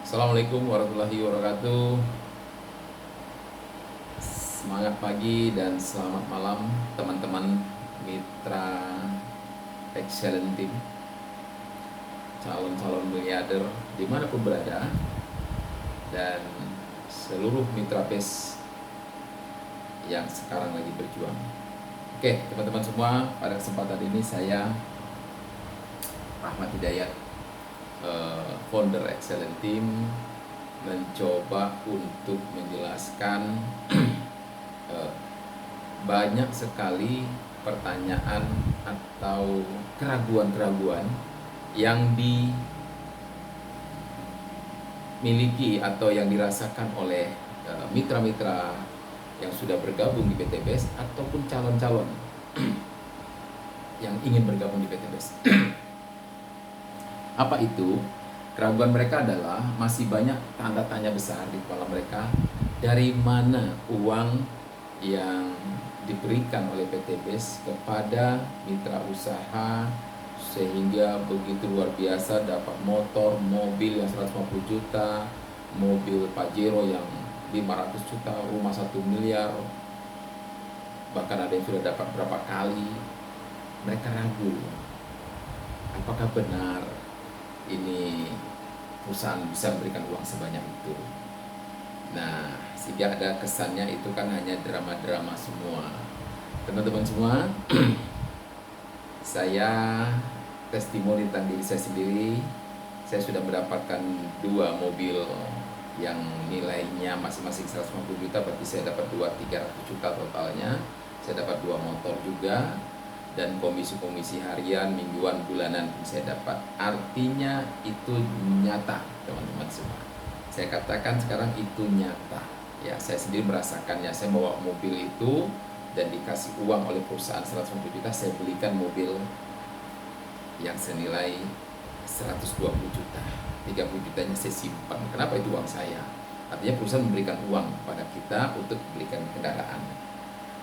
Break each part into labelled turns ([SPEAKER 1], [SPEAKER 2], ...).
[SPEAKER 1] Assalamualaikum warahmatullahi wabarakatuh. Semangat pagi dan selamat malam teman-teman mitra Excellent Team, calon-calon miliarder dimanapun berada, dan seluruh mitra PES yang sekarang lagi berjuang. Oke teman-teman semua, pada kesempatan ini saya Rahmat Hidayat, founder Excellent Team, mencoba untuk menjelaskan banyak sekali pertanyaan atau keraguan-keraguan yang dimiliki atau yang dirasakan oleh mitra-mitra yang sudah bergabung di PT BES ataupun calon-calon yang ingin bergabung di PT BES. Apa itu? Keraguan mereka adalah masih banyak tanda tanya besar di kepala mereka. Dari mana uang yang diberikan oleh PT BES kepada mitra usaha sehingga begitu luar biasa dapat motor, mobil yang 150 juta, mobil Pajero yang 500 juta, rumah 1 miliar, bahkan ada yang sudah dapat berapa kali. Mereka ragu, apakah benar ini perusahaan bisa memberikan uang sebanyak itu. Nah, sehingga ada kesannya itu kan hanya drama-drama semua. Teman-teman semua, saya testimoni tentang diri saya sendiri. Saya sudah mendapatkan 2 mobil yang nilainya masing-masing 150 juta, berarti saya dapat 300 juta totalnya. Saya dapat 2 motor juga, dan komisi-komisi harian, mingguan, bulanan saya dapat. Artinya itu nyata, teman-teman semua. Saya katakan sekarang itu nyata. Ya, saya sendiri merasakannya. Saya bawa mobil itu dan dikasih uang oleh perusahaan 150 juta, saya belikan mobil yang senilai 120 juta. 30 jutanya saya simpan. Kenapa? Itu uang saya. Artinya perusahaan memberikan uang kepada kita untuk belikan kendaraan.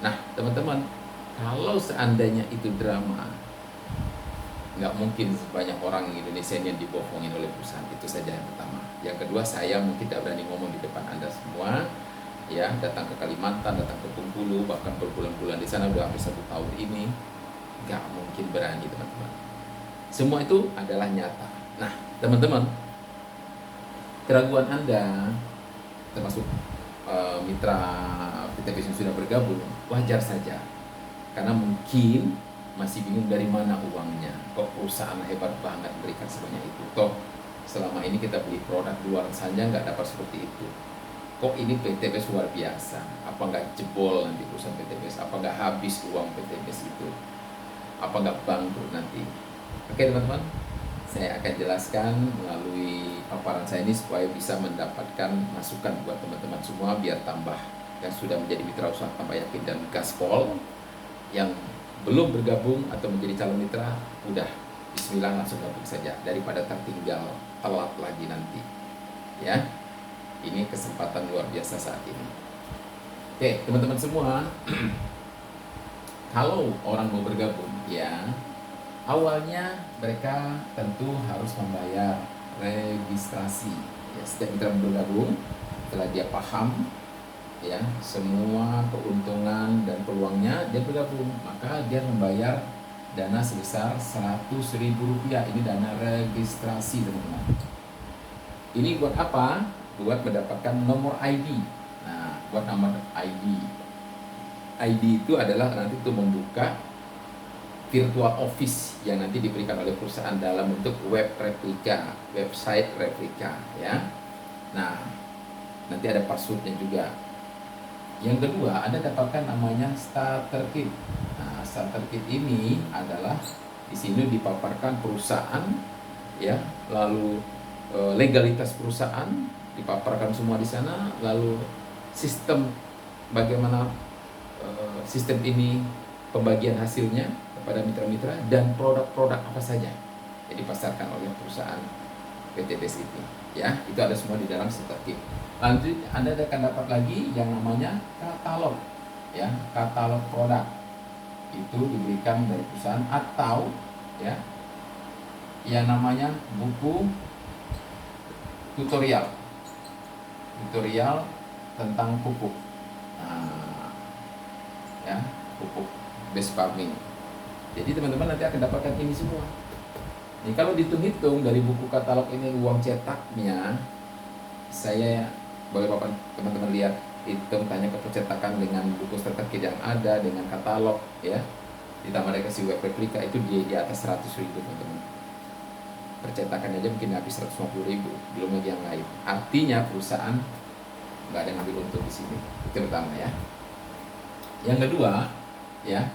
[SPEAKER 1] Nah, teman-teman, kalau seandainya itu drama, nggak mungkin banyak orang Indonesia yang dibohongin oleh perusahaan. Itu saja yang pertama. Yang kedua, saya mungkin tidak berani ngomong di depan Anda semua, ya, datang ke Kalimantan, datang ke Bengkulu, bahkan berbulan-bulan di sana, udah hampir 1 tahun ini, nggak mungkin berani, teman-teman. Semua itu adalah nyata. Nah, teman-teman, keraguan Anda, termasuk mitra PTBS yang sudah bergabung, wajar saja. Karena mungkin masih bingung dari mana uangnya. Kok perusahaan hebat banget berikan sebanyak itu. Toh selama ini kita beli produk luar saja nggak dapat seperti itu. Kok ini PTBS luar biasa? Apa nggak jebol nanti perusahaan PTBS? Apa nggak habis uang PTBS itu? Apa nggak bangkrut nanti? Oke teman-teman, saya akan jelaskan melalui paparan saya ini supaya bisa mendapatkan masukan buat teman-teman semua, biar tambah yang sudah menjadi mitra usaha tambah yakin, dan gaspol yang belum bergabung atau menjadi calon mitra, udah bismillah langsung gabung saja daripada tertinggal telat lagi nanti. Ya, ini kesempatan luar biasa saat ini. Oke, teman-teman semua, kalau orang mau bergabung, ya, awalnya mereka tentu harus membayar registrasi. Ya, setiap mitra bergabung, setelah dia paham ya semua keuntungan dan peluangnya, dia bergabung, maka dia membayar dana sebesar Rp100.000. Ini dana registrasi, teman-teman. Ini buat apa? Buat mendapatkan nomor ID. Nah, buat nomor ID. ID itu adalah nanti itu membuka virtual office yang nanti diberikan oleh perusahaan dalam bentuk web replika, website replika, ya. Nah, nanti ada passwordnya juga. Yang kedua, Anda dapatkan namanya starter kit. Nah, starter kit ini adalah di sini dipaparkan perusahaan, ya, lalu legalitas perusahaan dipaparkan semua di sana, lalu sistem bagaimana sistem ini pembagian hasilnya kepada mitra-mitra, dan produk-produk apa saja yang dipasarkan oleh perusahaan PT BES ini. Ya, itu ada semua di dalam starter kit. Lanjut, Anda akan dapat lagi yang namanya katalog, ya, katalog produk. Itu diberikan dari perusahaan, atau ya yang namanya buku tutorial tentang pupuk. Nah, ya, pupuk base farming. Jadi teman-teman nanti akan dapatkan ini semua. Ini kalau dihitung dari buku katalog ini uang cetaknya, saya boleh Bapak teman-teman lihat, hitung tanya ke percetakan dengan buku terkait yang ada dengan katalog ya. Ditambah dari kasih web replika itu di atas 100.000 teman-teman. Percetakan aja mungkin habis 150.000, belum lagi yang lain. Artinya perusahaan nggak ada ngambil untung di sini. Itu pertama ya. Yang kedua ya,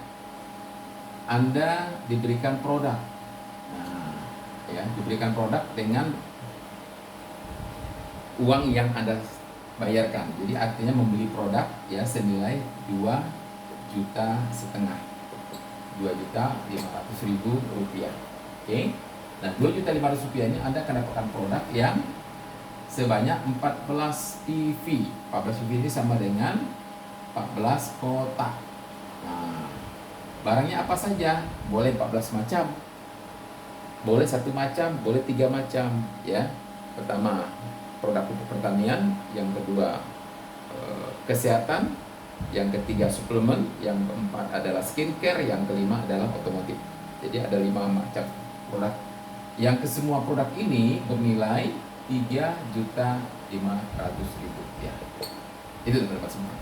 [SPEAKER 1] Anda diberikan produk. Nah, ya, diberikan produk dengan uang yang Anda bayarkan. Jadi artinya membeli produk ya senilai 2,5 juta. 2.500.000 rupiah. Oke. Nah, 2.500.000 rupiah ini Anda akan dapatkan produk yang sebanyak 14 PV. 14 PV ini sama dengan 14 kotak. Nah, barangnya apa saja? Boleh 14 macam. Boleh 1 macam, boleh 3 macam ya. Pertama, produk pupuk pertanian, yang kedua kesehatan, yang ketiga suplemen, yang keempat adalah skincare, yang kelima adalah otomotif. Jadi ada 5 macam produk. Yang kesemua produk ini bernilai 3.500.000 rupiah. Itu teman-teman semua.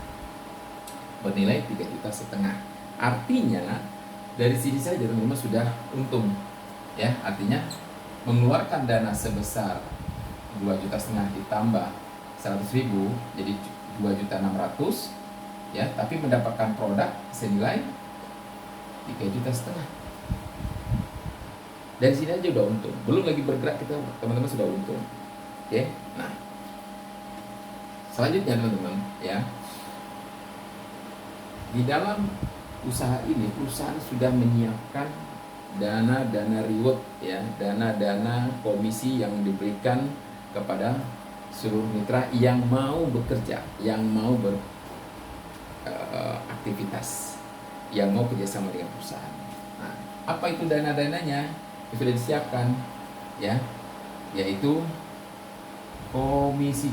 [SPEAKER 1] Bernilai 3,5 juta. Artinya dari sini saja teman-teman sudah untung. Ya, artinya mengeluarkan dana sebesar 2,5 juta ditambah 100.000 jadi 2,6 juta ya, tapi mendapatkan produk senilai 3,5 juta. Dari sini aja udah untung, belum lagi bergerak kita teman-teman sudah untung. Oke, nah selanjutnya teman-teman ya, di dalam usaha ini perusahaan sudah menyiapkan dana reward ya, dana komisi yang diberikan kepada seluruh mitra yang mau bekerja, yang mau beraktivitas, yang mau kerjasama dengan perusahaan. Nah, apa itu dana-dananya? Itu sudah disiapkan ya, yaitu komisi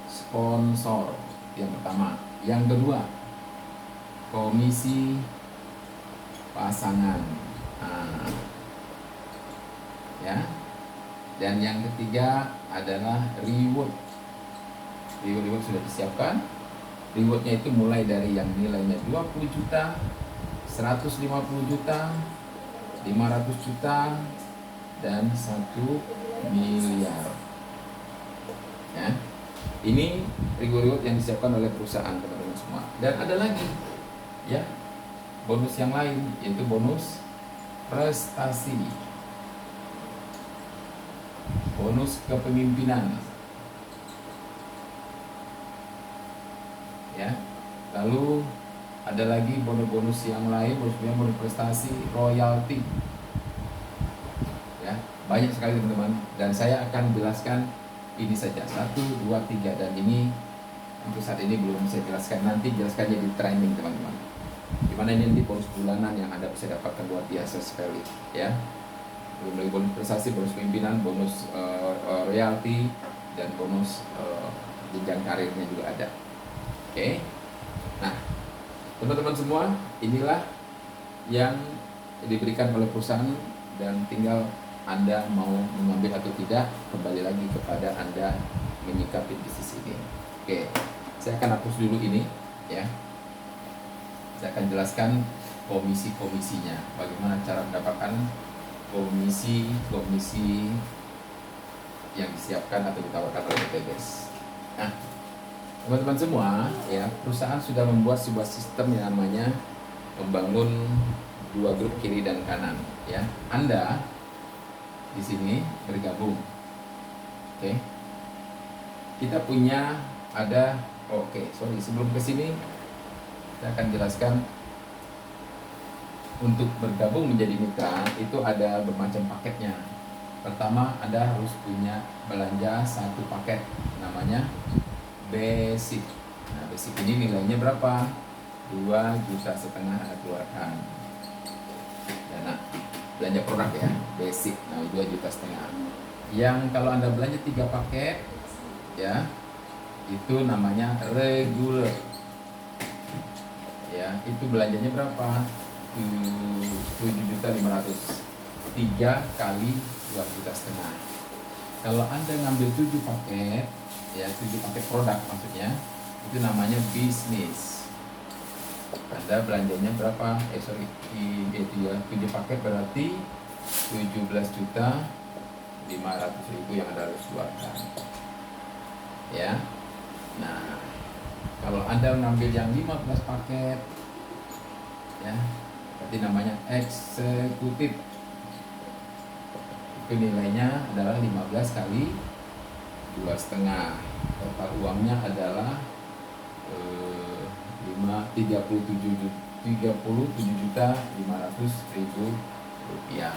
[SPEAKER 1] sponsor yang pertama, yang kedua komisi pasangan, nah, ya, dan yang ketiga adalah reward sudah disiapkan. Rewardnya itu mulai dari yang nilainya 20 juta, 150 juta, 500 juta, dan 1 miliar. Ya, ini reward yang disiapkan oleh perusahaan teman-teman semua. Dan ada lagi, ya, bonus yang lain, yaitu bonus prestasi, bonus kepemimpinan. Ya, lalu ada lagi bonus-bonus yang lain, bonus prestasi, royalti. Ya, banyak sekali teman-teman, dan saya akan jelaskan ini saja 1, 2, 3, dan ini untuk saat ini belum saya jelaskan, nanti jelaskannya di training teman-teman. Dimana ini nanti bonus bulanan yang Anda bisa dapatkan luar biasa sekali ya. Belum lagi bonus prestasi, bonus pimpinan, bonus royalti, dan bonus jenjang karirnya juga ada. Oke. Nah, teman-teman semua, inilah yang diberikan oleh perusahaan, dan tinggal Anda mau mengambil atau tidak, kembali lagi kepada Anda menyikapi bisnis ini. Oke, saya akan hapus dulu ini ya. Saya akan jelaskan komisi-komisinya, bagaimana cara mendapatkan komisi yang disiapkan atau ditawarkan oleh PTBS. Nah, teman-teman semua ya, perusahaan sudah membuat sebuah sistem yang namanya membangun 2 grup kiri dan kanan ya. Anda di sini bergabung. Oke. Kita punya sebelum ke sini saya akan jelaskan, untuk bergabung menjadi mitra itu ada bermacam paketnya. Pertama, Anda harus punya belanja 1 paket namanya basic. Nah, basic ini nilainya berapa? 2,5 juta Anda keluarkan dana. belanja produk ya, basic, nah 2,5 juta. Yang kalau Anda belanja 3 paket ya, itu namanya regular ya, itu belanjanya berapa? 7.500.000, 3 kali 2,5 juta. Kalau Anda ngambil 7 paket ya, 7 paket produk maksudnya, itu namanya bisnis. Anda belanjanya berapa? Itu ya, 7 paket berarti 17.500.000 yang Anda harus keluarkan ya. Nah, kalau Anda ngambil yang 15 paket ya, berarti namanya eksekutif. Itu nilainya adalah 15 kali 2,5. Total uangnya adalah 37.500.000 rupiah.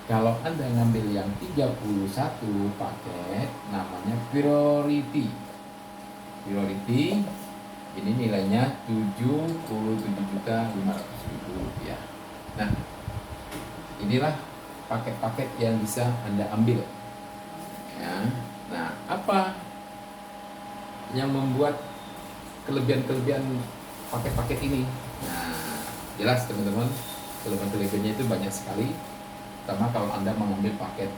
[SPEAKER 1] Kalau Anda ngambil yang 31 paket, namanya priority. Priority ini nilainya 77.500.000 rupiah. Nah, inilah paket-paket yang bisa Anda ambil ya. Nah, apa yang membuat kelebihan-kelebihan paket-paket ini? Nah, jelas teman-teman, kelebihan-kelebihannya itu banyak sekali. Pertama, kalau Anda mengambil paket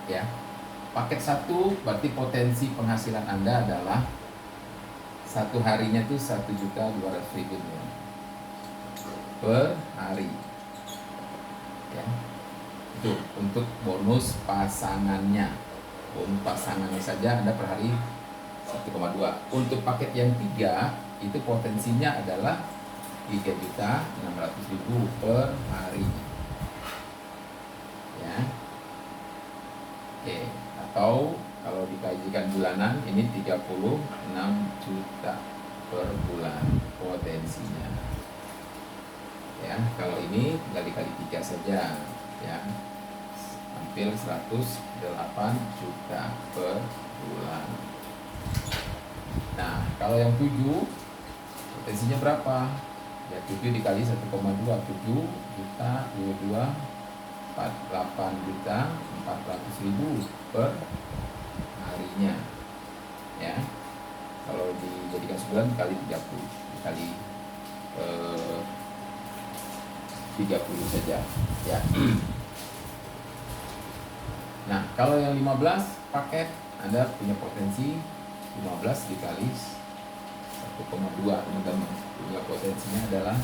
[SPEAKER 1] ya, paket 1 berarti potensi penghasilan Anda adalah satu harinya tuh 1.200.000 per hari ya. Itu untuk bonus pasangannya. Bonus pasangannya saja Anda per hari 1,2. Untuk paket yang 3 itu potensinya adalah 3.600.000 per hari ya. Oke, atau kalau dikajikan bulanan ini 36 juta per bulan potensinya ya. Kalau ini tinggal dikali 3 saja ya, hampir 108 juta per bulan. Nah, kalau yang 7 potensinya berapa? Ya 7 dikali 1,2, 7 juta 22 48.400.000 per harinya ya. Kalau dijadikan sebulan dikali 30, dikali 30 saja ya. Nah, kalau yang 15 paket Anda punya potensi 15 dikali 1,2 teman-teman, punya potensinya adalah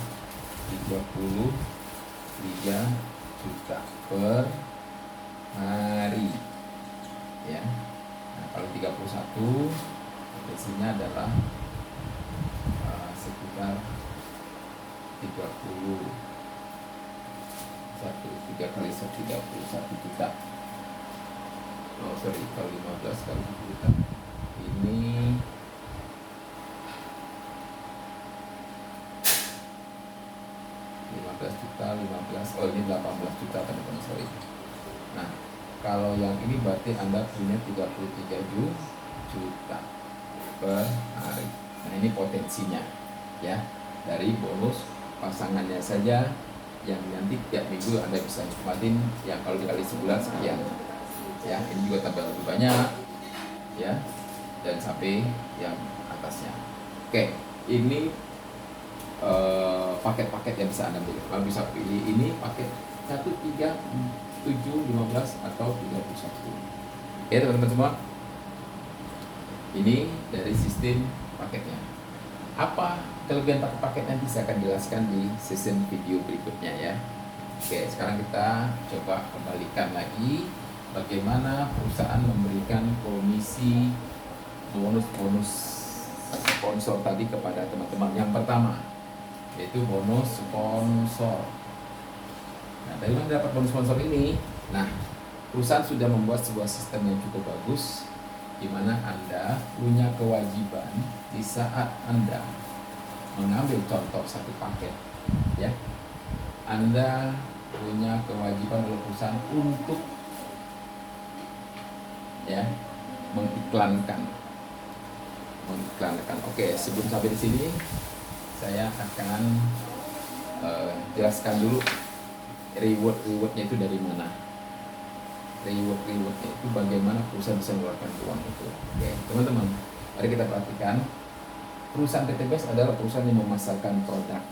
[SPEAKER 1] 33 juta per hari ya. Nah, kalau 31 potensinya adalah sekitar 3 kali 31 juta. Oh sorry, kalau 15 kali 1 juta ini 15 juta, 15, oh ini 18 juta teman-teman, sorry. Nah, kalau yang ini berarti Anda punya 33 juta per hari. Nah, ini potensinya ya, dari bonus pasangannya saja yang nanti tiap minggu Anda bisa nikmatin, yang kalau dikali sebulan sekian ya. Ini juga tambah lebih banyak ya, dan sampai yang atasnya. Oke, ini paket-paket yang bisa Anda pilih. Kalau bisa pilih ini paket 1, 3, 7, 15 atau 31. Oke teman-teman semua, ini dari sistem paketnya. Apa kelebihan paket-paket nanti saya akan jelaskan di season video berikutnya ya. Oke, sekarang kita coba kembalikan lagi bagaimana perusahaan memberikan komisi bonus-bonus sponsor tadi kepada teman-teman. Yang pertama yaitu bonus sponsor. Nah, dari mana dapat bonus sponsor ini? Nah, perusahaan sudah membuat sebuah sistem yang cukup bagus, di mana Anda punya kewajiban di saat Anda mengambil contoh satu paket, ya, Anda punya kewajiban oleh perusahaan untuk ya mengiklankan. Oke, sebelum sampai di sini saya akan jelaskan dulu Rewardnya itu dari mana? Rewardnya itu bagaimana perusahaan bisa mengeluarkan uang itu. Oke, teman-teman, mari kita perhatikan. Perusahaan PTBS adalah perusahaan yang memasarkan produk.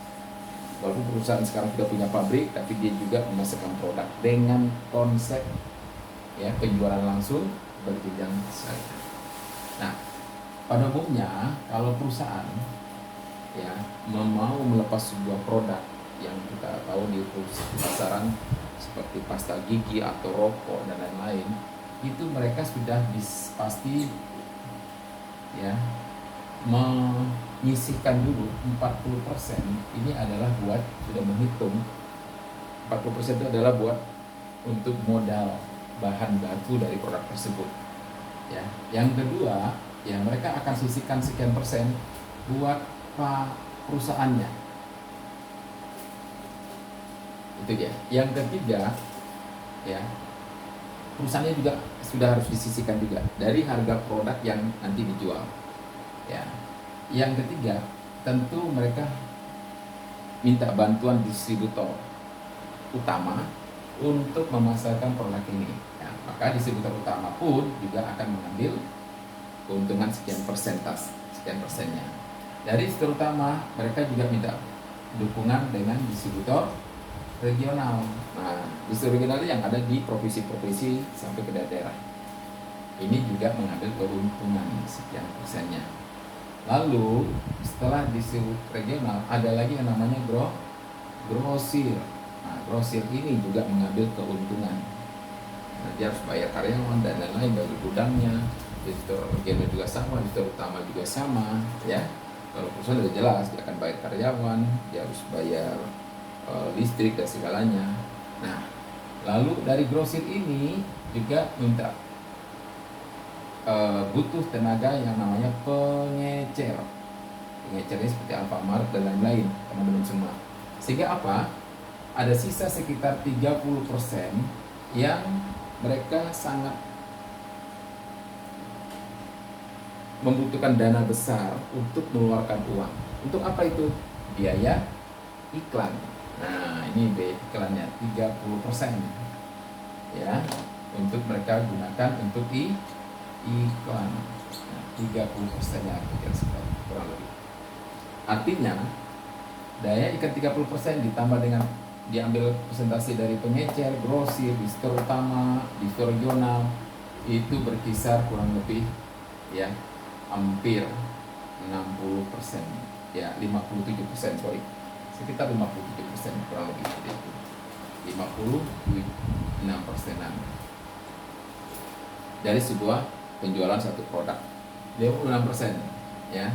[SPEAKER 1] Walaupun perusahaan sekarang sudah punya pabrik, tapi dia juga memasarkan produk dengan konsep ya penjualan langsung berjenjang syariah. Nah, pada umumnya kalau perusahaan ya mau melepas sebuah produk yang kita tahu di pasaran seperti pasta gigi atau rokok dan lain-lain, itu mereka sudah pasti ya menyisihkan dulu 40%. Ini adalah buat, sudah menghitung 40% itu adalah buat untuk modal bahan baku dari produk tersebut ya. Yang kedua ya, mereka akan sisihkan sekian persen buat perusahaannya, itu ya. Yang ketiga ya, perusahaannya juga sudah harus disisihkan juga dari harga produk yang nanti dijual ya. Yang ketiga, tentu mereka minta bantuan distributor utama untuk memasarkan produk ini ya. Maka distributor utama pun juga akan mengambil keuntungan sekian persennya. Dari distributor utama, mereka juga minta dukungan dengan distributor regional. Nah, distributor regional yang ada di provinsi-provinsi sampai ke daerah. Ini juga mengambil keuntungan sekian persennya. Lalu setelah distributor regional ada lagi yang namanya grosir. Nah, grosir ini juga mengambil keuntungan. Nah, dia harus bayar karyawan dan lain-lain dari gudangnya. Distributor regional juga sama, distributor utama juga sama, ya. Kalau perusahaan sudah jelas dia akan bayar karyawan, dia harus bayar listrik dan segalanya. Nah, lalu dari grosir ini juga minta butuh tenaga yang namanya pengecer. Pengecernya seperti Alfamart dan lain-lain, teman-teman semua. Sehingga apa? Ada sisa sekitar 30% yang mereka sangat membutuhkan dana besar untuk mengeluarkan uang. Untuk apa itu? Biaya iklan. Nah, ini biaya iklannya 30% ya, untuk mereka gunakan untuk iklan. Nah, 30%-nya kurang lebih. Artinya daya ikat 30% ditambah dengan diambil presentasi dari pengecer, grosir, distributor utama, distributor regional, itu berkisar kurang lebih ya hampir 60%, ya 57%, sorry, sekitar 57% kurang lebih seperti itu, 56%-an dari sebuah penjualan satu produk, 56% ya.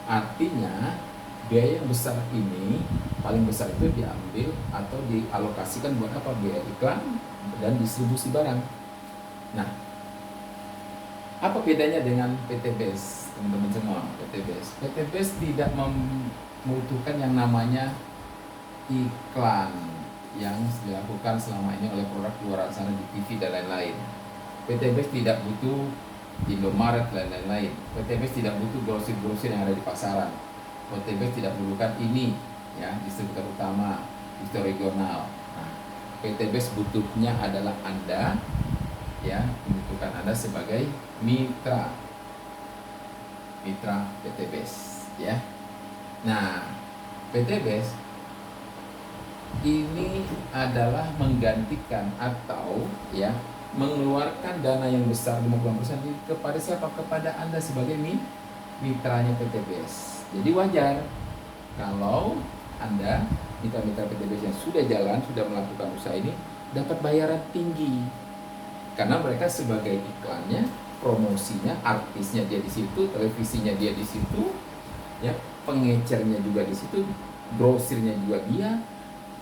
[SPEAKER 1] Artinya biaya yang besar ini, paling besar itu diambil atau dialokasikan buat apa? Biaya iklan dan distribusi barang. Nah, apa bedanya dengan PTBS, teman-teman semua? PTBS tidak membutuhkan yang namanya iklan yang dilakukan selama ini oleh produk luar sana di TV dan lain-lain. PTBS tidak butuh Indomaret dan lain-lain. PTBS tidak butuh grosir-grosir yang ada di pasaran. PTBS tidak membutuhkan ini ya, distributor utama, distributor regional. Nah, PTBS butuhnya adalah Anda ya, membutuhkan Anda sebagai mitra PTBS ya. Nah, PTBS ini adalah menggantikan atau ya mengeluarkan dana yang besar 50% kepada siapa? Kepada Anda sebagai mitranya PTBS. Jadi wajar kalau Anda mitra-mitra PTBS yang sudah jalan, sudah melakukan usaha ini dapat bayaran tinggi. Karena mereka sebagai iklannya, promosinya, artisnya dia di situ, televisinya dia di situ, ya, pengecernya juga di situ, grosirnya juga dia,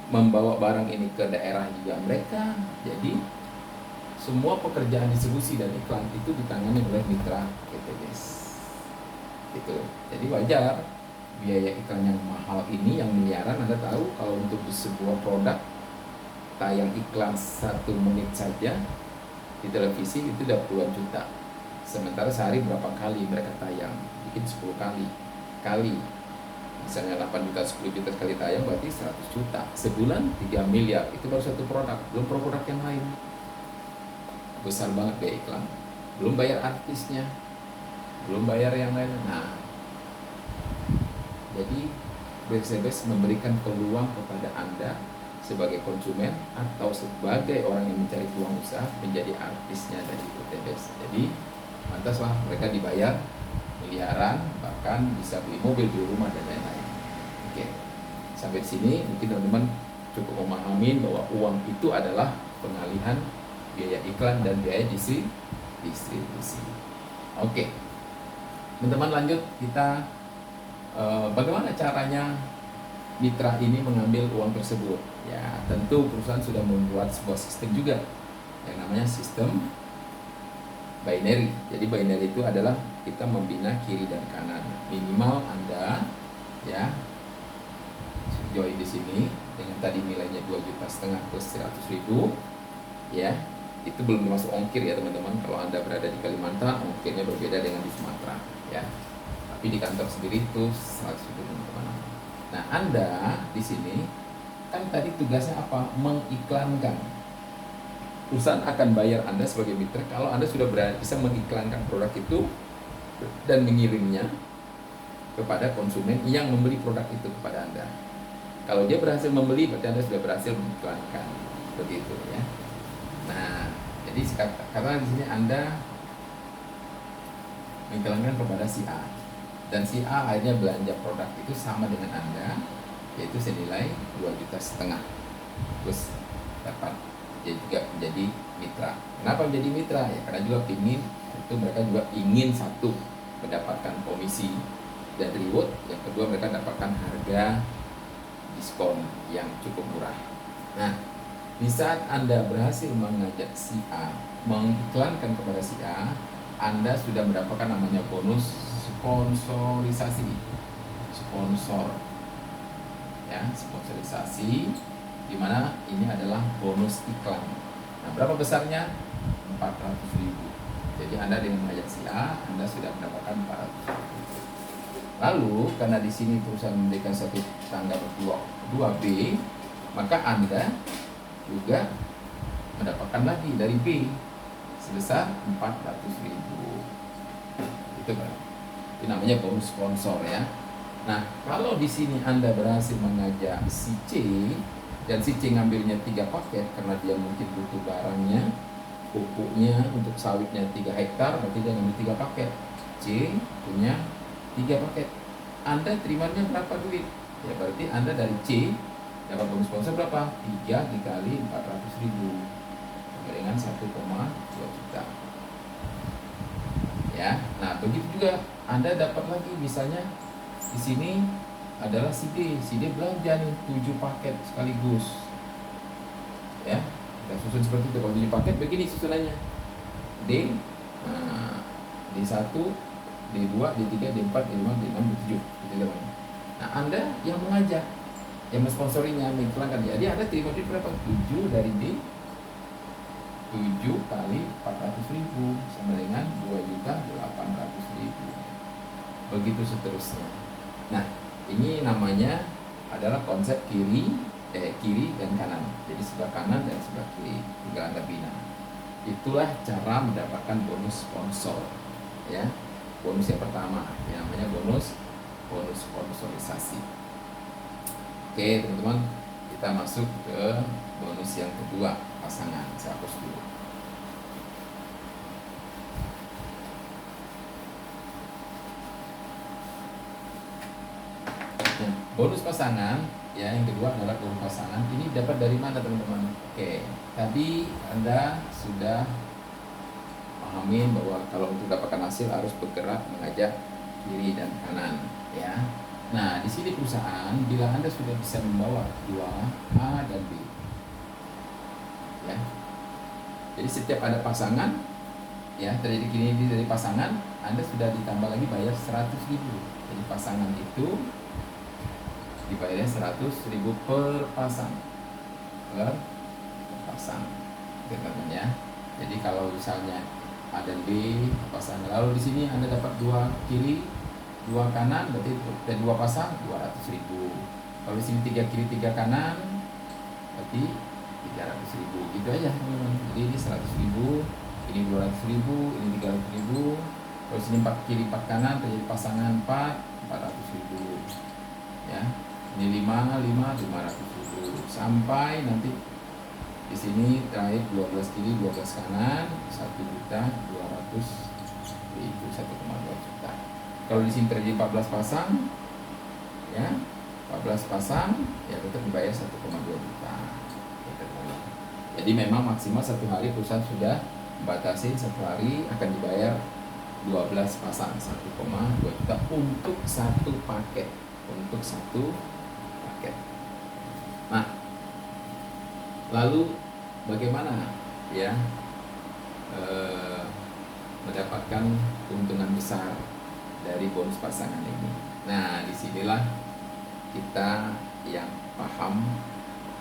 [SPEAKER 1] membawa barang ini ke daerah juga mereka. Jadi semua pekerjaan distribusi dan iklan itu ditangani oleh mitra PTBS. Gitu. Jadi wajar biaya iklan yang mahal ini, yang miliaran. Anda tahu kalau untuk sebuah produk tayang iklan 1 menit saja di televisi itu udah puluhan juta. Sementara sehari berapa kali mereka tayang? Bikin 10 kali Misalnya 8 juta, 10 juta sekali tayang berarti 100 juta. Sebulan 3 miliar. Itu baru satu produk, belum produk yang lain. Besar banget biaya iklan. Belum bayar artisnya, belum bayar yang lain. Nah, jadi Breaksebes memberikan peluang kepada Anda sebagai konsumen atau sebagai orang yang mencari peluang usaha menjadi artisnya dari UTBS. Jadi pantaslah mereka dibayar miliaran, bahkan bisa beli mobil, beli rumah dan lain-lain. Oke, sampai sini mungkin teman-teman cukup memahami bahwa uang itu adalah pengalihan biaya iklan dan biaya distribusi. Oke, teman-teman lanjut kita bagaimana caranya mitra ini mengambil uang tersebut. Ya, tentu perusahaan sudah membuat sebuah sistem juga yang namanya sistem binary. Jadi binary itu adalah kita membina kiri dan kanan. Minimal Anda ya join di sini dengan tadi nilainya 2,5 juta plus 100.000 ya. Itu belum termasuk ongkir ya teman-teman. Kalau Anda berada di Kalimantan, ongkirnya berbeda dengan di Sumatera ya. Tapi di kantor sendiri itu 100.000 teman-teman. Nah, Anda di sini kan tadi tugasnya apa? Mengiklankan. Perusahaan akan bayar Anda sebagai mitra kalau Anda sudah bisa mengiklankan produk itu dan mengirimnya kepada konsumen yang membeli produk itu kepada Anda. Kalau dia berhasil membeli, berarti Anda sudah berhasil mengiklankan. Begitu ya. Nah, jadi karena di sini Anda mengiklankan kepada si A dan si A akhirnya belanja produk itu sama dengan Anda, yaitu senilai 2,5 juta terus dapat dia juga menjadi mitra. Kenapa menjadi mitra? Ya karena juga mereka juga ingin satu mendapatkan komisi dan reward, yang kedua mereka dapatkan harga diskon yang cukup murah. Nah, di saat Anda berhasil mengajak si A mengiklankan kepada si A, Anda sudah mendapatkan namanya bonus sponsorisasi. Sponsor ya, sponsorisasi, di mana ini adalah bonus iklan. Nah, berapa besarnya? 400.000. Jadi Anda dengan mengajak si A, Anda sudah mendapatkan 400.000. Lalu karena di sini perusahaan memberikan satu tanggal 2B, maka Anda juga mendapatkan lagi dari B sebesar 400.000. Itu kan? Itu namanya bonus sponsor ya. Nah, kalau di sini Anda berhasil mengajak si C dan si C ngambilnya 3 paket karena dia mungkin butuh barangnya, pupuknya untuk sawitnya 3 hektar, berarti dia ngambil 3 paket. C punya 3 paket. Anda terimanya berapa duit? Ya berarti Anda dari C dapat bonus sponsor berapa? 3 dikali 400.000 dengan 1,2 juta. Ya, nah begitu juga Anda dapat lagi misalnya di sini adalah si D belanja nih 7 paket sekaligus. Ya, kita susun seperti itu. Kalau 7 paket begini susunannya. D, nah, D1, D2, D3, D4, D5, D6, D7 gitu. Nah, Anda yang mengajak, yang mensponsorinya, mengiklankan. Jadi Anda terima duit berapa? 7 dari D, 7 kali 400.000 sama dengan 2.800.000. Begitu seterusnya. Nah, ini namanya adalah konsep kiri dan kanan. Jadi sebelah kanan dan sebelah kiri tinggal Anda bina. Itulah cara mendapatkan bonus sponsor. Ya, bonus yang pertama, yang namanya bonus sponsorisasi. Oke, teman-teman, kita masuk ke bonus yang kedua, pasangan. Saya hapus dulu. Nah, bonus pasangan ya, yang kedua adalah bonus pasangan. Ini dapat dari mana teman-teman? Oke, tadi Anda sudah pahamin bahwa kalau untuk dapatkan hasil harus bergerak mengajak kiri dan kanan ya. Nah, di sini perusahaan bila Anda sudah bisa membawa 2A dan B ya. Jadi setiap ada pasangan ya, terjadi gini dari pasangan, Anda sudah ditambah lagi bayar 100.000. Jadi pasangan itu dibayarnya 100.000 per pasang. Per pasang. Teman-teman ya. Jadi kalau misalnya A dan B pasangan, lalu di sini Anda dapat 2 kiri dua kanan berarti dua pasang 200.000. Kalau di sini 3 kiri 3 kanan berarti 300.000. Gitu aja teman-teman. Jadi ini 100.000, ini 200.000, ini 300.000. Kalau di sini 4 kiri 4 kanan terjadi pasangan 400.000. Ya. Ini 500.000 sampai nanti di sini terakhir 12 kiri 12 kanan 1.200.000, 1,2 juta. Kalau di sini terjadi 14 pasang, ya 14 pasang ya tetap dibayar 1,2 juta. Jadi memang maksimal satu hari perusahaan sudah membatasi satu hari akan dibayar 12 pasang 1,2 juta untuk satu paket. Nah, lalu bagaimana ya mendapatkan keuntungan besar dari bonus pasangan ini? Nah, disinilah kita yang paham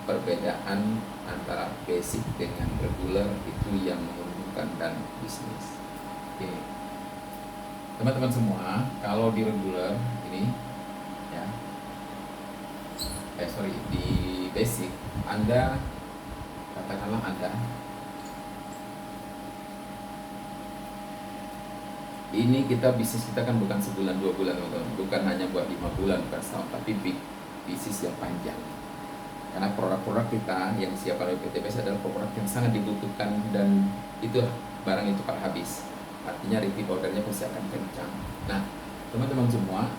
[SPEAKER 1] perbedaan antara basic dengan regular itu yang menguntungkan dan bisnis. Oke, teman-teman semua, kalau di regular ini ya, di basic Anda katakanlah ini kita bisnis kita kan bukan sebulan 2 bulan teman-teman, bukan hanya buat 5 bulan bukan setahun, tapi bisnis yang panjang. Karena produk-produk kita yang disiapkan oleh PTBS adalah produk yang sangat dibutuhkan dan itu barang itu cepat habis. Artinya repeat ordernya pasti akan kencang. Nah, teman-teman semua,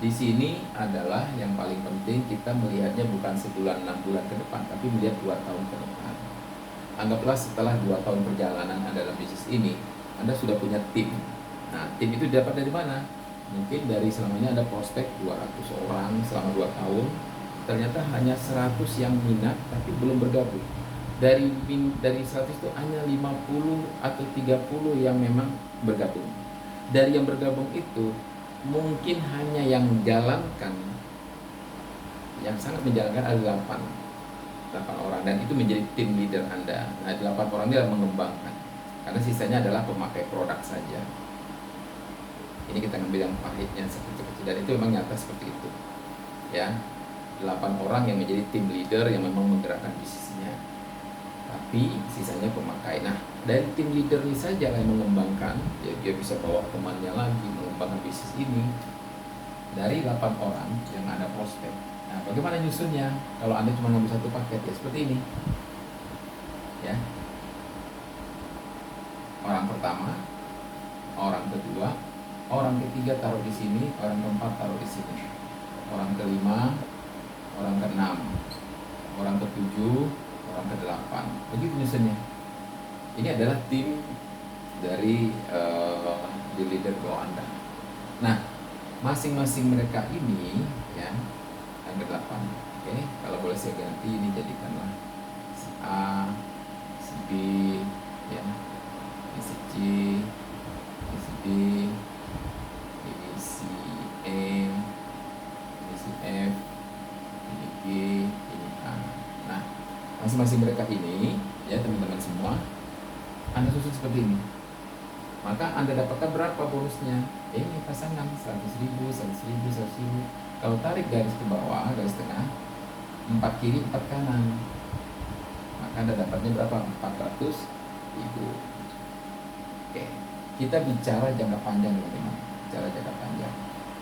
[SPEAKER 1] di sini adalah yang paling penting kita melihatnya bukan sebulan 6 bulan ke depan, tapi melihat 2 tahun ke depan. Anggaplah setelah 2 tahun perjalanan Anda dalam bisnis ini, Anda sudah punya tim. Nah, tim itu dapat dari mana? Mungkin dari selamanya ada prospek 200 orang selama 2 tahun. Ternyata hanya 100 yang minat tapi belum bergabung. Dari 100 itu hanya 50 atau 30 yang memang bergabung. Dari yang bergabung itu mungkin hanya yang menjalankan, yang sangat menjalankan ada 8 orang, dan itu menjadi tim leader Anda. Nah, 8 orang ini adalah mengembangkan, karena sisanya adalah pemakai produk saja. Ini kita ngambil yang pahitnya sekecil-kecil, dan itu memang nyata seperti itu ya. 8 orang yang menjadi tim leader yang memang menggerakkan bisnisnya, tapi sisanya pemakai. Nah, dari tim leader ini saja yang mengembangkan, ya, dia bisa bawa temannya lagi mengembangkan bisnis ini. Dari 8 orang yang ada prospek. Nah, bagaimana nyusunnya? Kalau Anda cuma ngambil satu paket ya seperti ini ya. Orang pertama, orang kedua, orang ketiga taruh di sini, orang keempat taruh di sini, orang kelima, orang keenam, orang ketujuh, orang kedelapan. Begitu nyusunnya. Ini adalah tim dari di leader bawah Anda. Nah, masing-masing mereka ini ya, yang kedelapan. Oke, kalau boleh saya ganti ini jadikanlah si A, si B, ya, ini si C, ini si D, ini si E, ini si F, ini G, ini A. Nah, masing-masing mereka ini ya teman-teman semua, Anda susun seperti ini. Maka Anda dapatkan berapa bonusnya? Ini pasangan 100.000, 100.000, 100.000. Kalau tarik garis ke bawah, garis tengah, 4 kiri 4 kanan, maka Anda dapatnya berapa? 400.000. Oke, kita bicara jangka panjang teman-teman. Bicara jangka panjang.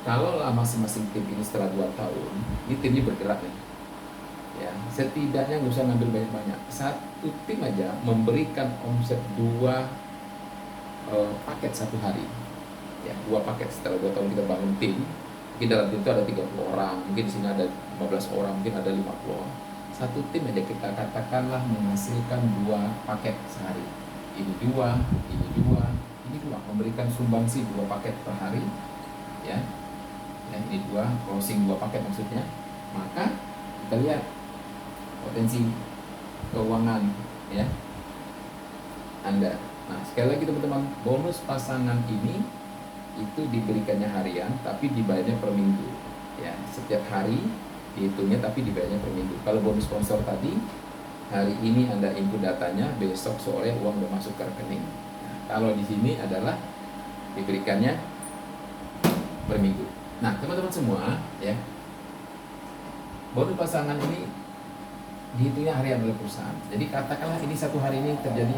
[SPEAKER 1] Kalau masing-masing tim ini setelah 2 tahun, ini timnya bergerak nih. Ya, setidaknya nggak usah ngambil banyak-banyak. Satu tim aja memberikan omset 2 paket satu hari. Ya, 2 paket setelah 2 tahun kita bangun tim. Mungkin dalam tim itu ada 30 orang, mungkin di sini ada 15 orang, mungkin ada 50 orang. Satu tim aja kita katakanlah menghasilkan 2 paket sehari. Ini 2, ini 2, ini 2, memberikan sumbangsi 2 paket per hari. Ya. Ya, ini 2, closing 2 paket maksudnya. Maka kita lihat potensi keuangan ya Anda. Nah, sekali lagi teman-teman, bonus pasangan ini itu diberikannya harian tapi dibayarnya per minggu ya. Setiap hari dihitungnya tapi dibayarnya per minggu. Kalau bonus sponsor tadi, hari ini Anda input datanya, besok sore uang udah masuk ke rekening. Nah, kalau di sini adalah diberikannya per minggu. Nah, teman-teman semua, ya, bonus pasangan ini dihitungnya harian oleh perusahaan. Jadi katakanlah ini satu hari ini terjadi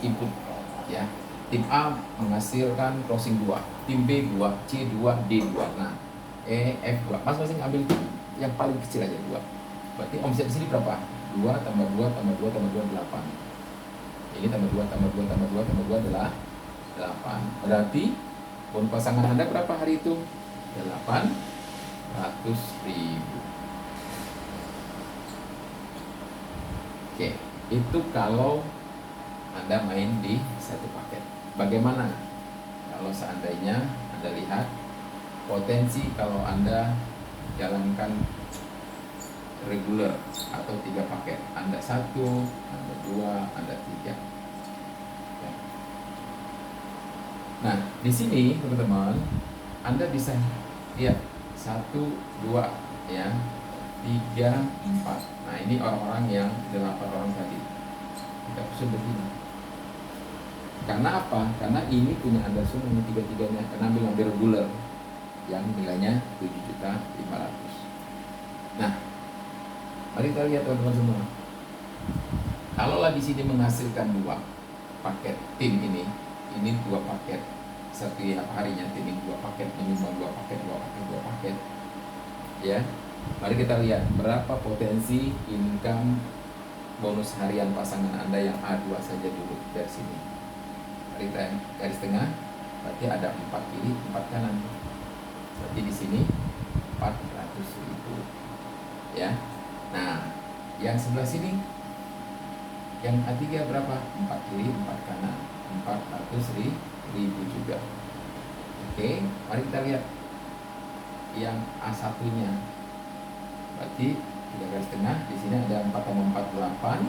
[SPEAKER 1] input, ya. Tim A menghasilkan closing 2, tim B 2, C 2, D 2. Nah, E, F 2. Masing-masing ambil yang paling kecil aja 2. Berarti omset di sini berapa? 2 tambah 2 tambah 2 tambah 2 8. Ini tambah 2 tambah 2 tambah 2 tambah 2 adalah 8. Berarti bonus pasangan Anda berapa hari itu? 800.000. Oke, itu kalau Anda main di satu paket. Bagaimana kalau seandainya Anda lihat potensi kalau Anda jalankan reguler atau 3 paket, Anda 1, Anda 2, Anda 3. Ya. Nah, di sini teman-teman, Anda bisa lihat 1, 2, ya, 3, 4. Nah, ini orang-orang yang 8 orang tadi. Kita susun begini. Karena apa? Karena ini punya Anda semua, ini 3-3-nya. Karena ambil reguler yang nilainya 7.500.000. Nah, mari kita lihat teman-teman semua. Kalau di sini menghasilkan 2 paket tim ini 2 paket setiap harinya, tim ini 2 paket, minimal 2 paket, 2 paket, 2 paket. Ya, mari kita lihat berapa potensi income bonus harian pasangan Anda yang A2 saja dulu dari sini. Mari kita garis tengah, berarti ada 4 kiri, 4 kanan. Berarti di sini 400.000. Ya. Nah, yang sebelah sini yang A3 berapa? 4 kiri, 4 kanan, 400.000 juga. Oke, mari kita lihat yang A1-nya. Berarti 3 garis tengah, di sini ada 4 tambah 4 8.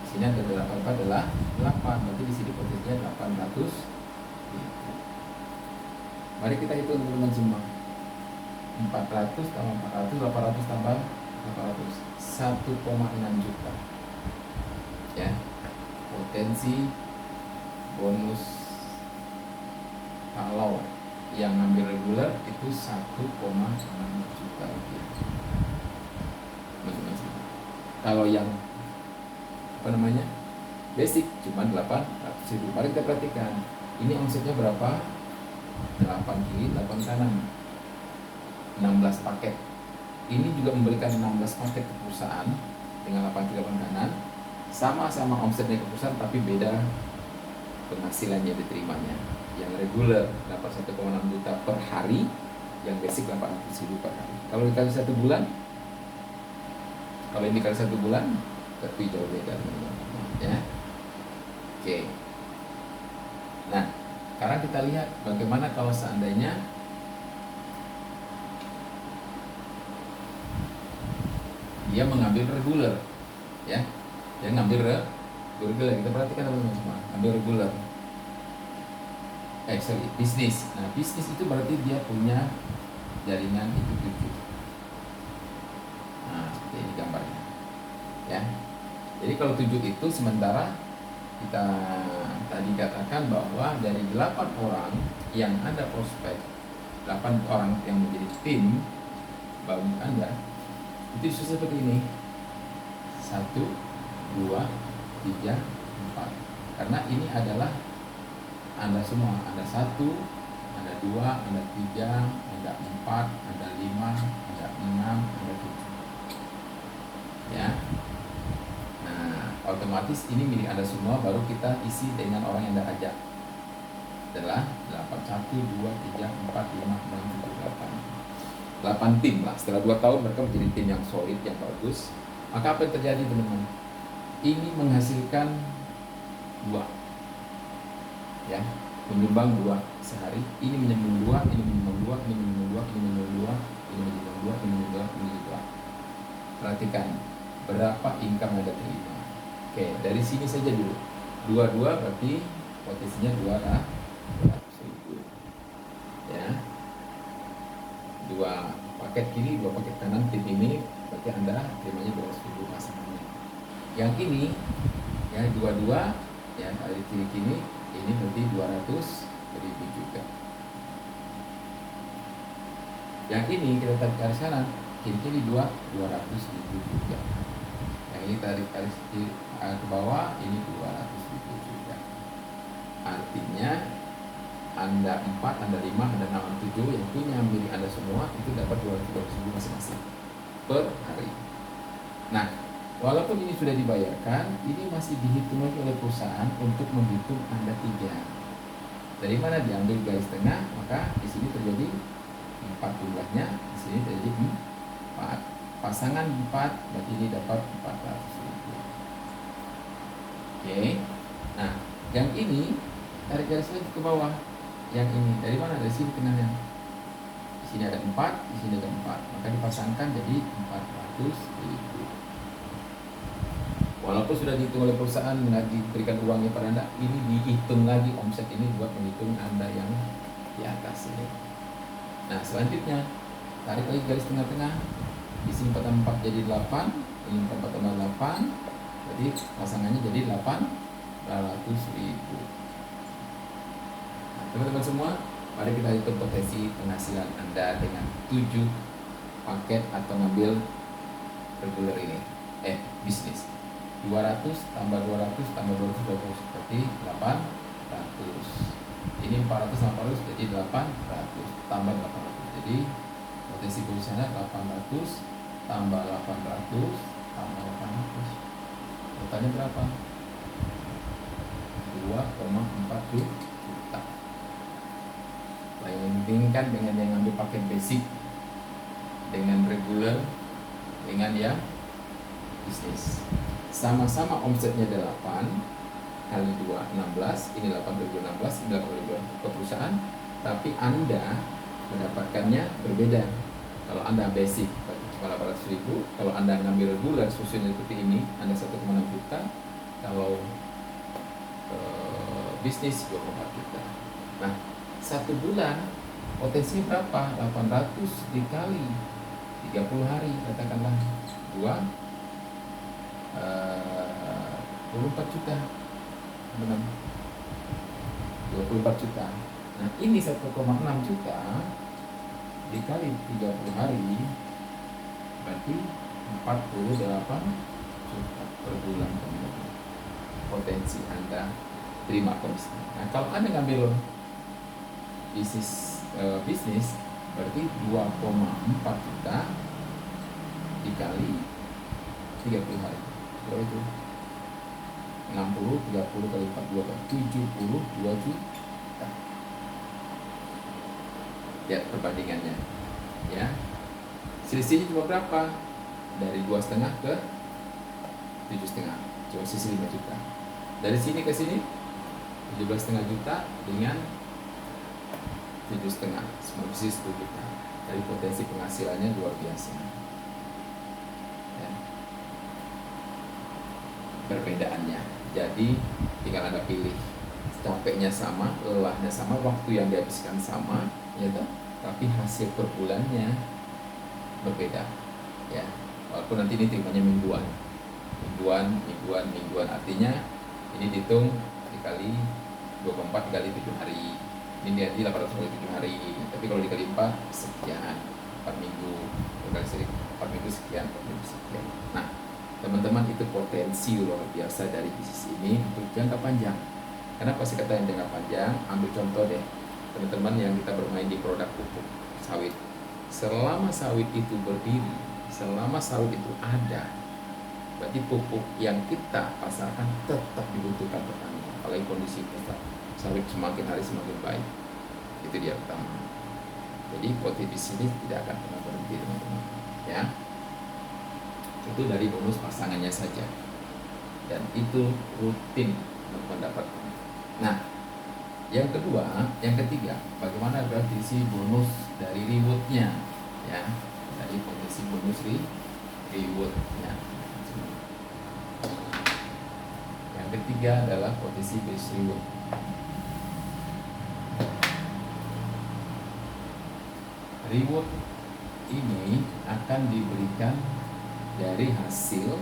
[SPEAKER 1] Di sini ada 8 adalah 8. Berarti di sini potensinya 800.000. Mari kita hitung teman-teman semua. 400 tambah 400, 800 tambah 800, 1,6 juta. Ya, potensi bonus kalau yang ngambil reguler itu 1,6 juta rupiah. Kalau yang basic cuma 800.000. Mari kita perhatikan, ini omsetnya berapa? 8 kiri, 8 kanan, 16 paket. Ini juga memberikan 16 paket ke perusahaan dengan 8 kiri, 8 kanan. Sama-sama omsetnya ke perusahaan, tapi beda penghasilannya diterimanya. Yang reguler dapat 1,6 juta per hari, yang basic 800.000 per hari. Kalau dikali 1 bulan, kalau ini kali 1 bulan, tapi jauh beda, ya. Oke. Nah, sekarang kita lihat bagaimana kalau seandainya dia mengambil reguler, ya. Dia ngambil reguler. Kita perhatikan teman-teman semua, ambil reguler. Bisnis. Nah, bisnis itu berarti dia punya jaringan itu. Nah, seperti ini gambarnya. Ya. Jadi kalau 7 itu sementara kita tadi katakan bahwa dari 8 orang yang ada prospek, 8 orang yang menjadi tim bagi Anda, itu seperti ini. 1, 2, 3, 4. Karena ini adalah Anda semua. Ada 1, ada 2, ada 3, ada 4, ada 5, ada 6, ada 7. Ya. Nah, otomatis ini milik Anda semua, baru kita isi dengan orang yang Anda ajak. Adalah 8, 1, 2, 3, 4, 5, 6, 7, 8. 8 tim lah. Setelah 2 tahun mereka menjadi tim yang solid, yang bagus. Maka apa yang terjadi teman-teman? Ini menghasilkan 2. Ya, menyumbang 2 sehari. Ini menyumbang 2, ini menyumbang 2, ini menyumbang 2, ini menyumbang 2, ini menyumbang 2, ini menyumbang 2, ini menyumbang 2. Perhatikan berapa income yang Anda terima. Oke, dari sini saja dulu. 22 berarti potensinya 200.000. Ya. 2 paket kiri, 2 paket kanan tim ini berarti Anda terimanya 200.000 pasangannya. Yang ini ya 22 ya dari kiri ini berarti 200.000 juga. Yang ini kita tarik garis kanan, kiri 200 ribu juga. Yang ini tarik garis ke bawah, ini 200 ribu juga. Artinya Anda 4, Anda 5, Anda 6, Anda 7 yang punya milik Anda semua itu dapat 200 ribu masing-masing per hari. Nah, walaupun ini sudah dibayarkan, ini masih dihitung lagi oleh perusahaan untuk menghitung Anda 3. Dari mana diambil garis tengah, maka di sini terjadi 4 jumlahnya, di sini terjadi 4. Pasangan 4, berarti ini dapat 400 ribu. Oke. Nah, yang ini tarik garis lagi ke bawah. Yang ini dari mana? Dari sini tengahnya. Di sini ada 4, di sini ada 4. Maka dipasangkan jadi 400 ribu. Walaupun sudah dihitung oleh perusahaan, nggak diberikan uangnya pada Anda, ini dihitung lagi omset ini buat menghitung Anda yang di atas ini. Nah, selanjutnya tarik lagi garis tengah-tengah. Di sini 4 tambah 4 jadi 8, ini 4 tambah 8, berarti pasangannya jadi 800 ribu. Nah, teman-teman semua, mari kita hitung potensi penghasilan Anda dengan 7 paket atau ngambil regular ini, bisnis. 200 tambah 200 tambah 220 seperti 800. Ini 400 tambah 400 jadi 800 tambah 800. Jadi potensi perusahaan 800 tambah 800 tambah 800. Totalnya berapa? 2,4 juta. Bandingkan dengan yang ngambil paket basic, dengan regular, dengan yang bisnis. Sama-sama omsetnya 8 kali 2, 16. Ini 8.016, ini 8.000 ke perusahaan. Tapi Anda mendapatkannya berbeda. Kalau Anda basic cuma 800 ribu, kalau Anda ngambil regular susunya seperti ini, Anda 1,6 juta. Kalau bisnis 24 juta. Nah, 1 bulan potensinya berapa? 800 dikali 30 hari, katakanlah 24 juta, benar, 24 juta. Nah, ini 1,6 juta dikali 30 hari berarti 48 juta per bulan. Potensi Anda terima komisi. Nah, kalau Anda ngambil bisnis berarti 2,4 juta dikali 30 hari. Berapa itu? 60, 30 kali 42, 72 juta. Lihat perbandingannya. Ya. Selisihnya cuma berapa? Dari 2,5 ke 7,5. Cuma sisi 5 juta. Dari sini ke sini 17,5 juta dengan 7,5, semua sisi 10 juta. Dari potensi penghasilannya luar biasa. Ya. Perbedaannya. Jadi tinggal Anda pilih. Capeknya sama, lelahnya sama, waktu yang dihabiskan sama, ya toh? Tapi hasil per bulannya berbeda. Ya. Walaupun nanti ini terimanya mingguan, artinya ini dihitung dikali 24 dikali 7 hari. Ini jadi 800 kali 7 hari. Tapi kalau dikali 4 sekian, 4 minggu, kali 4 minggu sekian, 4 minggu sekian. Nah, teman-teman, itu potensi luar biasa dari bisnis ini untuk jangka panjang. Kenapa sih kata yang jangka panjang? Ambil contoh deh, teman-teman yang kita bermain di produk pupuk sawit. Selama sawit itu berdiri, selama sawit itu ada, berarti pupuk yang kita pasarkan tetap dibutuhkan petani. Apalagi kondisi kita sawit semakin hari semakin baik, itu dia pertama. Jadi potensi bisnis tidak akan pernah berhenti, teman-teman. Ya. Itu dari bonus pasangannya saja, dan itu rutin mendapatkan. Nah, yang ketiga, bagaimana berarti bonus dari rewardnya, ya, dari potensi bonus rewardnya. Yang ketiga adalah potensi base reward. Reward ini akan diberikan dari hasil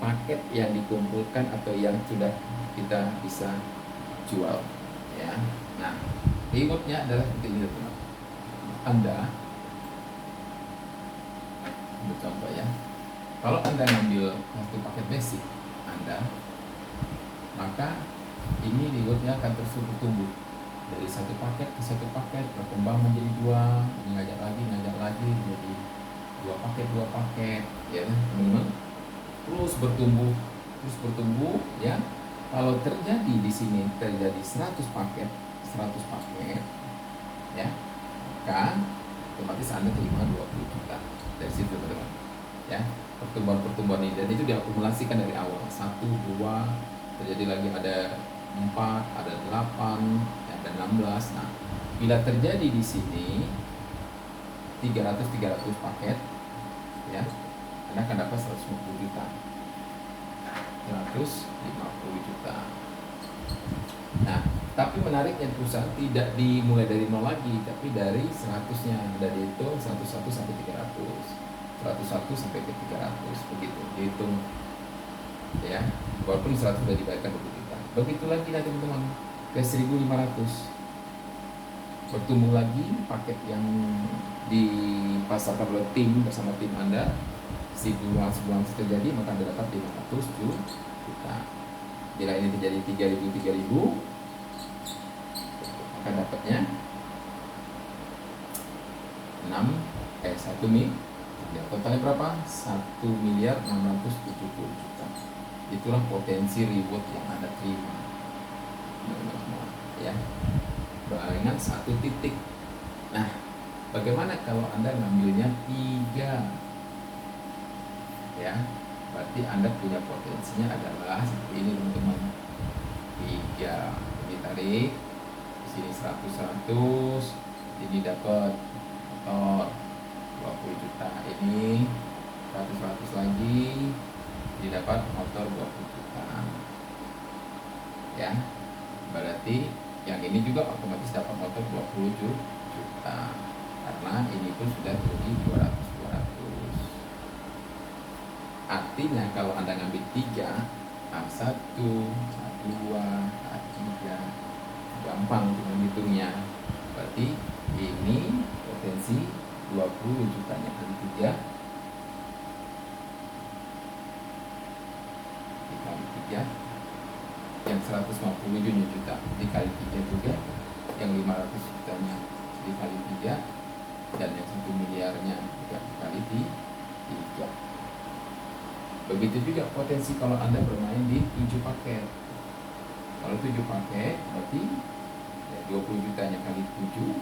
[SPEAKER 1] paket yang dikumpulkan atau yang sudah kita bisa jual, ya. Nah, rewardnya adalah seperti ini, teman. Anda Untuk contoh ya, kalau Anda ngambil satu paket basic Anda, maka ini rewardnya akan terus bertumbuh dari satu paket ke satu paket, berkembang menjadi dua, ngajak lagi menjadi dua paket ya teman-teman, terus bertumbuh ya. Kalau terjadi di sini terjadi 100 paket ya, maka otomatis Anda terima 20 juta dari situ teman-teman ya. Pertumbuhan ini, dan itu diakumulasikan dari awal 1, 2, terjadi lagi ada 4, ada 8, ada 16. Nah, bila terjadi di sini 300 paket ya, Anda akan dapat 150 juta. 150 juta. Nah, tapi menariknya perusahaan tidak dimulai dari 0 lagi, tapi dari 100-nya. Dari itu 101 sampai 300, 101 sampai ke 300, begitu dihitung ya. Walaupun 100 sudah dibayarkan 20 juta. Begitu lagi nanti teman-teman ke 1500, bertumbuh lagi paket yang dipasarkan oleh tim bersama tim Anda. Sebulan terjadi, maka Anda dapat 500 juta. Bila ini terjadi 3000, maka dapatnya 1 miliar. Totalnya berapa? 1.670 juta. Itulah potensi reward yang Anda terima ya, dengan 1 titik. Nah, bagaimana kalau Anda ngambilnya 3 ya? Berarti Anda punya potensinya adalah seperti ini teman-teman, 3. Ini tarik di sini 100, ini dapat motor 20 juta, ini 100 lagi, ini dapat motor 20 juta ya. Berarti yang ini juga otomatis dapat motor 20 juta, karena ini pun sudah jadi 200. Artinya kalau Anda ngambil 3, A1, A2, A3, gampang untuk menghitungnya. Berarti ini potensi 20 jutanya kali 3 dikali 3, yang 150 juta dikali 3 juga, yang 500 jutanya dikali 3, dan yang 1 miliarnya juga dikali 3. Begitu juga potensi kalau Anda bermain di 7 paket. Kalau 7 paket berarti ya 20 jutanya kali 7,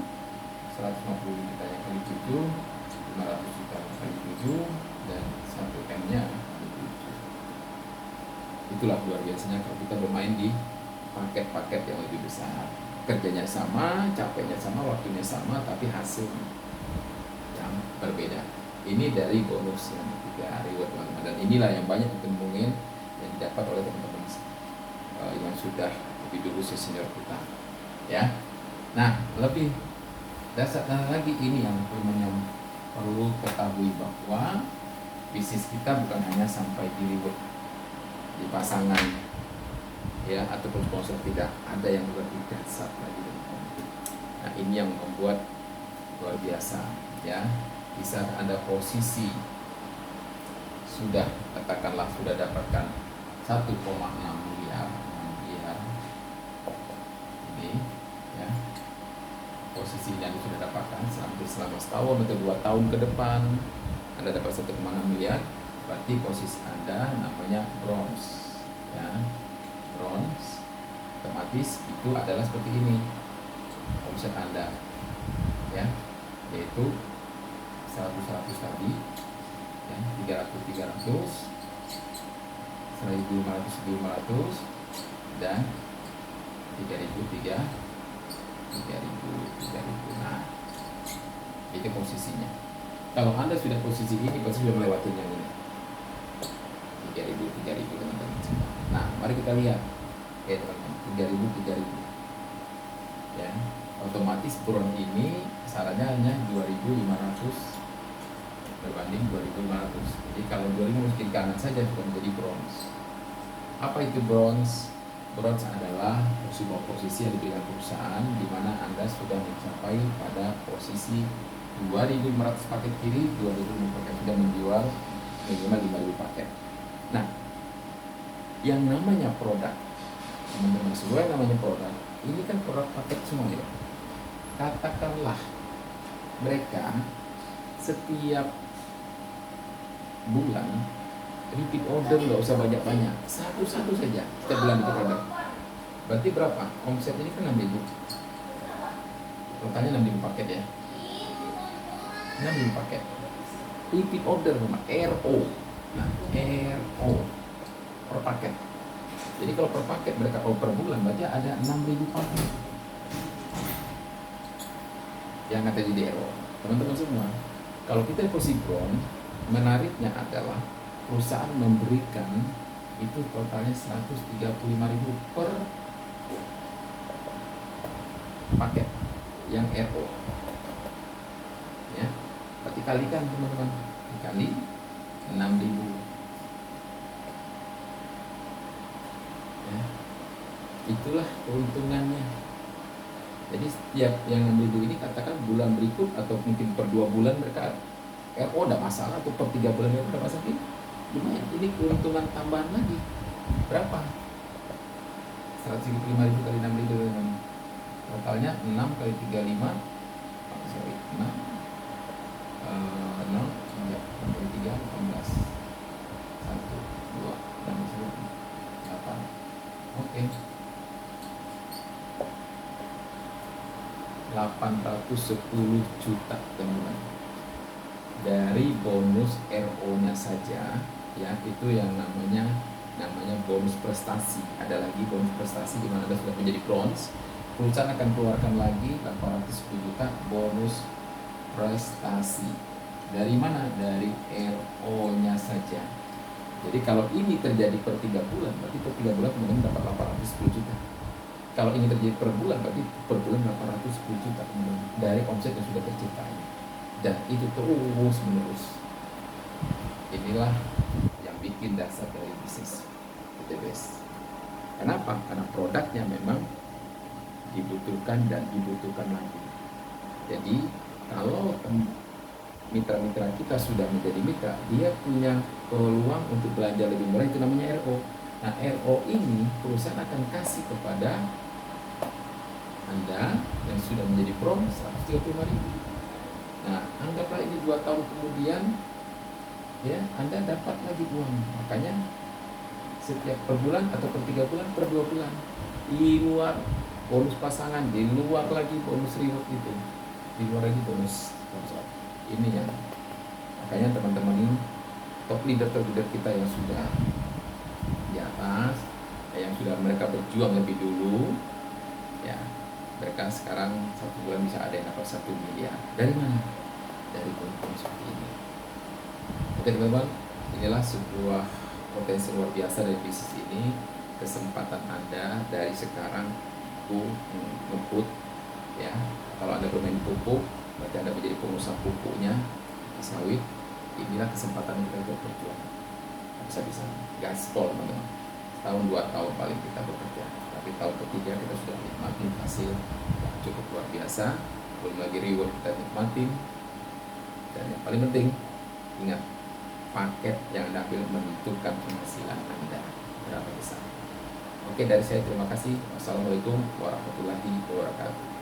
[SPEAKER 1] 150 jutanya kali 7, 500 jutanya kali 7, dan 1M-nya kali 7. Itulah luar biasanya kalau kita bermain di paket-paket yang lebih besar. Kerjanya sama, capeknya sama, waktunya sama, tapi hasil yang berbeda. Ini dari bonus yang 3 reward teman-teman, dan inilah yang banyak ditemukan yang didapat oleh teman-teman yang sudah lebih dulu senior kita ya. Nah, lebih dasar lagi ini yang perlu ketahui, bahwa bisnis kita bukan hanya sampai di reward di pasangan ya ataupun sponsor, tidak, ada yang lebih dasar lagi teman-teman. Nah, ini yang membuat luar biasa ya. Di saat Anda posisi sudah, katakanlah sudah dapatkan 1,6 miliar ini ya, posisinya Anda sudah dapatkan selama setahun atau 2 tahun ke depan Anda dapat 1,6 miliar, berarti posisi Anda namanya bronze ya. Bronze otomatis itu adalah seperti ini omset Anda ya, yaitu 100 tadi ya, 300, 1.500, dan 3.000. Nah, itu posisinya. Kalau Anda sudah posisi ini, pasti sudah melewati yang ini 3.000 teman-teman. Nah, mari kita lihat ya teman-teman, 3.000 ya. Otomatis bronze ini sarannya hanya 2.500 berbanding 2.500. Jadi kalau 2.000 kiri kanan saja sudah menjadi bronze. Apa itu bronze? Bronze adalah sebuah posisi yang diberikan perusahaan di mana Anda sudah mencapai pada posisi 2.500 paket kiri, 2.500 paket sudah menjual minimal 5.000 paket. Nah, yang namanya produk, teman-teman semua, yang namanya produk ini kan produk paket semua ya. Katakanlah mereka setiap bulan repeat order, nggak usah banyak-banyak, satu-satu saja setiap bulan itu produk. Berarti berapa? Omset ini kan 6.000. Totalnya 6.000 paket ya. 6.000 paket. Repeat order sama RO. Nah, RO per paket. Jadi kalau per paket mereka per bulan berarti ada 6.000 paket yang ada di DRO. Teman-teman semua, kalau kita positron, menariknya adalah perusahaan memberikan itu totalnya 135.000 per paket yang RO. Ya, berarti kalikan teman-teman, dikali 6.000. Ya, itulah keuntungannya. Jadi setiap yang 6.000 ini katakan bulan berikut atau mungkin per 2 bulan mereka RO tidak masalah, atau per 3 bulan itu tidak masalah. Lumayan, ini keuntungan tambahan lagi. Berapa? 135.000 kali 6.000, totalnya 6 kali 35, sorry, 6 kali 3, 18, 1, 2, 8. Oke, 810 juta teman-teman dari bonus RO-nya saja ya. Itu yang namanya bonus prestasi. Ada lagi bonus prestasi di mana Anda sudah menjadi bronze, perusahaan akan keluarkan lagi 810 juta bonus prestasi. Dari mana? Dari RO-nya saja. Jadi kalau ini terjadi per 3 bulan, berarti per 3 bulan teman-teman dapat 810 juta. Kalau ini terjadi per bulan, berarti per bulan 810 juta teman-teman dari omset yang sudah tercipta ini. Dan itu terus menerus. Inilah yang bikin dasar dari bisnis PTBS. Kenapa? Karena produknya memang dibutuhkan dan dibutuhkan lagi. Jadi kalau mitra-mitra kita sudah menjadi mitra, dia punya peluang untuk belanja lebih murah, itu namanya RO. Nah, RO ini perusahaan akan kasih kepada Anda yang sudah menjadi pro 135.000. Nah, anggaplah ini 2 tahun kemudian ya, Anda dapat lagi uang. Makanya setiap per bulan atau per 3 bulan, per 2 bulan, di luar bonus pasangan, di luar lagi bonus reward itu, di luar lagi bonus sponsor. Ini yang makanya teman-teman ini top leader kita yang sudah di atas, yang sudah mereka berjuang lebih dulu ya, mereka sekarang 1 bulan bisa ada yang dapat 1 miliar. Dari mana? Dari keuntungan seperti ini. Oke teman-teman, inilah sebuah potensi luar biasa dari bisnis ini. Kesempatan Anda dari sekarang ngebut ya. Kalau Anda bermain pupuk, berarti Anda menjadi pengusaha pupuknya sawit. Inilah kesempatan kita untuk berjuang. Bisa-bisa gaspol teman-teman. Tahun 2 tahun paling kita bekerja, tapi tahun ketiga kita sudah nikmatin hasil yang cukup luar biasa. Belum lagi reward kita nikmatin. Dan yang paling penting, ingat, paket yang Anda ambil menentukan penghasilan Anda berapa besar. Oke, dari saya terima kasih. Wassalamualaikum warahmatullahi wabarakatuh.